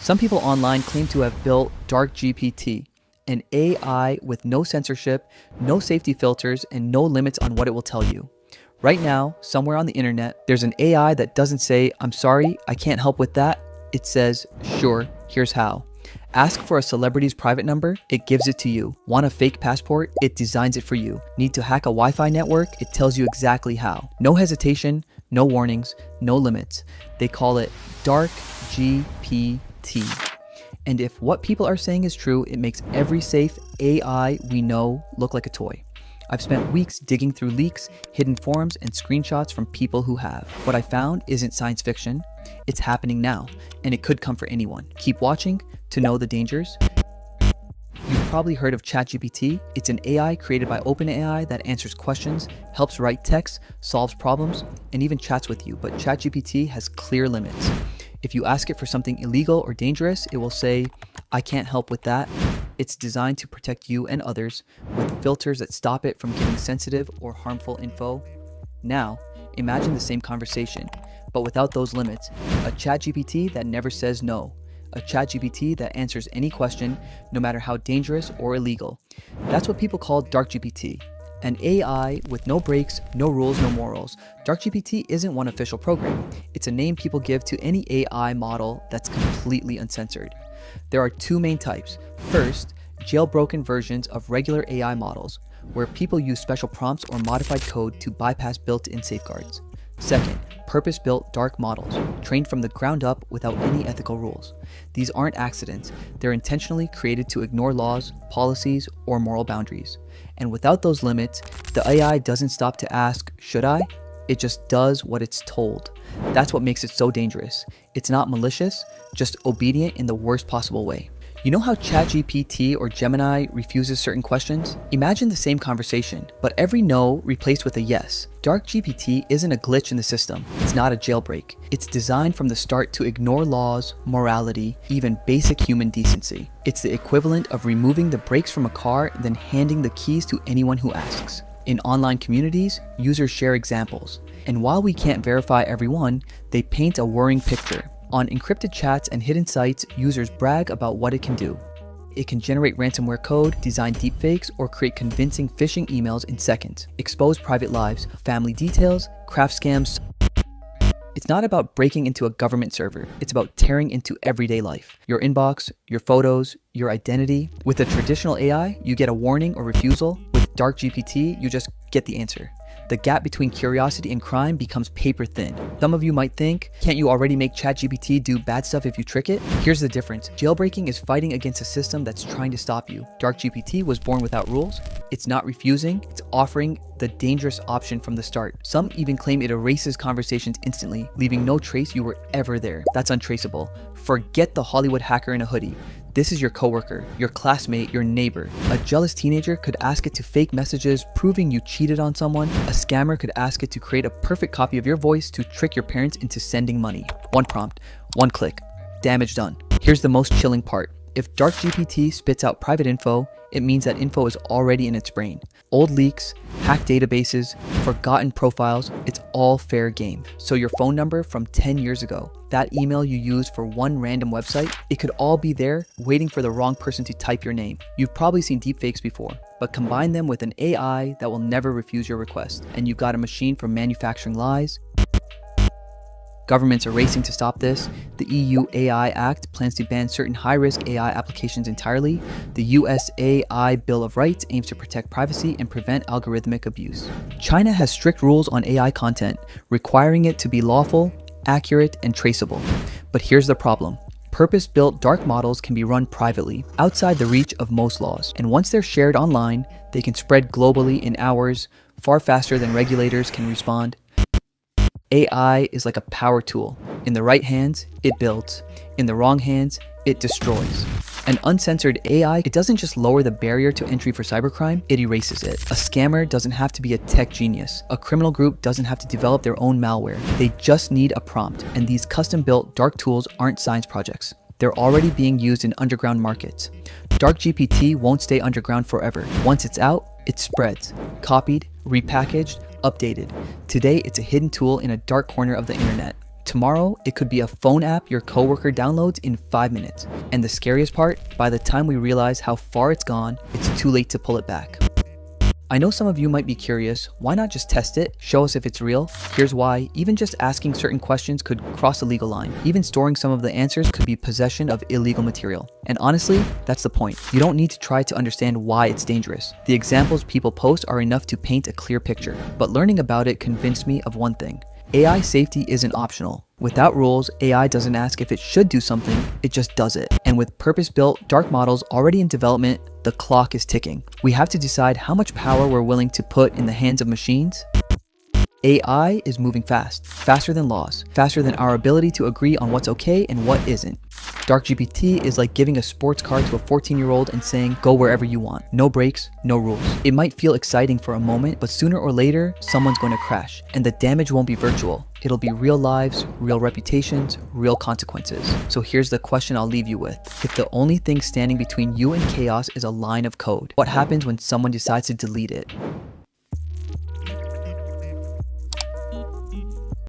Some people online claim to have built DarkGPT, an AI with no censorship, no safety filters, and no limits on what it will tell you. Right now, somewhere on the internet, there's an AI that doesn't say, "I'm sorry, I can't help with that." It says, "Sure, here's how." Ask for a celebrity's private number, it gives it to you. Want a fake passport? It designs it for you. Need to hack a Wi-Fi network? It tells you exactly how. No hesitation, no warnings, no limits. They call it DarkGPT. And if what people are saying is true, it makes every safe AI we know look like a toy. I've spent weeks digging through leaks, hidden forums, and screenshots from people who have. What I found isn't science fiction. It's happening now, and it could come for anyone. Keep watching to know the dangers. You've probably heard of ChatGPT. It's an AI created by OpenAI that answers questions, helps write text, solves problems, and even chats with you. But ChatGPT has clear limits. If you ask it for something illegal or dangerous, it will say, "I can't help with that." It's designed to protect you and others with filters that stop it from giving sensitive or harmful info. Now, imagine the same conversation, but without those limits. A ChatGPT that never says no. A ChatGPT that answers any question, no matter how dangerous or illegal. That's what people call DarkGPT. An AI with no breaks, no rules, no morals. DarkGPT isn't one official program. It's a name people give to any AI model that's completely uncensored. There are two main types. First, jailbroken versions of regular AI models, where people use special prompts or modified code to bypass built-in safeguards. Second, purpose-built dark models, trained from the ground up without any ethical rules. These aren't accidents. They're intentionally created to ignore laws, policies, or moral boundaries. And without those limits, the AI doesn't stop to ask, "Should I?" It just does what it's told. That's what makes it so dangerous. It's not malicious, just obedient in the worst possible way. You know how ChatGPT or Gemini refuses certain questions? Imagine the same conversation, but every no replaced with a yes. DarkGPT isn't a glitch in the system. It's not a jailbreak. It's designed from the start to ignore laws, morality, even basic human decency. It's the equivalent of removing the brakes from a car and then handing the keys to anyone who asks. In online communities, users share examples. And while we can't verify every one, they paint a worrying picture. On encrypted chats and hidden sites, users brag about what it can do. It can generate ransomware code, design deepfakes, or create convincing phishing emails in seconds, expose private lives, family details, craft scams. It's not about breaking into a government server. It's about tearing into everyday life. Your inbox, your photos, your identity. With a traditional AI, you get a warning or refusal. With DarkGPT, you just get the answer. The gap between curiosity and crime becomes paper thin. Some of you might think, can't you already make ChatGPT do bad stuff if you trick it? Here's the difference. Jailbreaking is fighting against a system that's trying to stop you. DarkGPT was born without rules. It's not refusing, it's offering the dangerous option from the start. Some even claim it erases conversations instantly, leaving no trace you were ever there. That's untraceable. Forget the Hollywood hacker in a hoodie. This is your coworker, your classmate, your neighbor. A jealous teenager could ask it to fake messages proving you cheated on someone. A scammer could ask it to create a perfect copy of your voice to trick your parents into sending money. One prompt, one click, damage done. Here's the most chilling part. If DarkGPT spits out private info, it means that info is already in its brain. Old leaks, hacked databases, forgotten profiles, it's all fair game. So your phone number from 10 years ago, that email you used for one random website, it could all be there waiting for the wrong person to type your name. You've probably seen deepfakes before, but combine them with an AI that will never refuse your request, and you've got a machine for manufacturing lies. Governments are racing to stop this. The EU AI Act plans to ban certain high-risk AI applications entirely. The US AI Bill of Rights aims to protect privacy and prevent algorithmic abuse. China has strict rules on AI content, requiring it to be lawful, accurate, and traceable. But here's the problem. Purpose-built dark models can be run privately, outside the reach of most laws. And once they're shared online, they can spread globally in hours, far faster than regulators can respond. AI is like a power tool. In the right hands, it builds. In the wrong hands, it destroys. An uncensored AI, it doesn't just lower the barrier to entry for cybercrime, it erases it. A scammer doesn't have to be a tech genius. A criminal group doesn't have to develop their own malware. They just need a prompt. And these custom-built dark tools aren't science projects. They're already being used in underground markets. DarkGPT won't stay underground forever. Once it's out, it spreads, copied, repackaged, updated. Today, it's a hidden tool in a dark corner of the internet. Tomorrow, it could be a phone app your coworker downloads in 5 minutes. And the scariest part, by the time we realize how far it's gone, it's too late to pull it back. I know some of you might be curious, why not just test it, show us if it's real? Here's why: even just asking certain questions could cross a legal line. Even storing some of the answers could be possession of illegal material. And honestly, that's the point. You don't need to try to understand why it's dangerous. The examples people post are enough to paint a clear picture. But learning about it convinced me of one thing: AI safety isn't optional. Without rules, AI doesn't ask if it should do something, it just does it. And with purpose-built, dark models already in development, the clock is ticking. We have to decide how much power we're willing to put in the hands of machines. AI is moving fast, faster than laws, faster than our ability to agree on what's okay and what isn't. DarkGPT is like giving a sports car to a 14-year-old and saying, go wherever you want. No brakes, no rules. It might feel exciting for a moment, but sooner or later, someone's going to crash. And the damage won't be virtual. It'll be real lives, real reputations, real consequences. So here's the question I'll leave you with. If the only thing standing between you and chaos is a line of code, what happens when someone decides to delete it?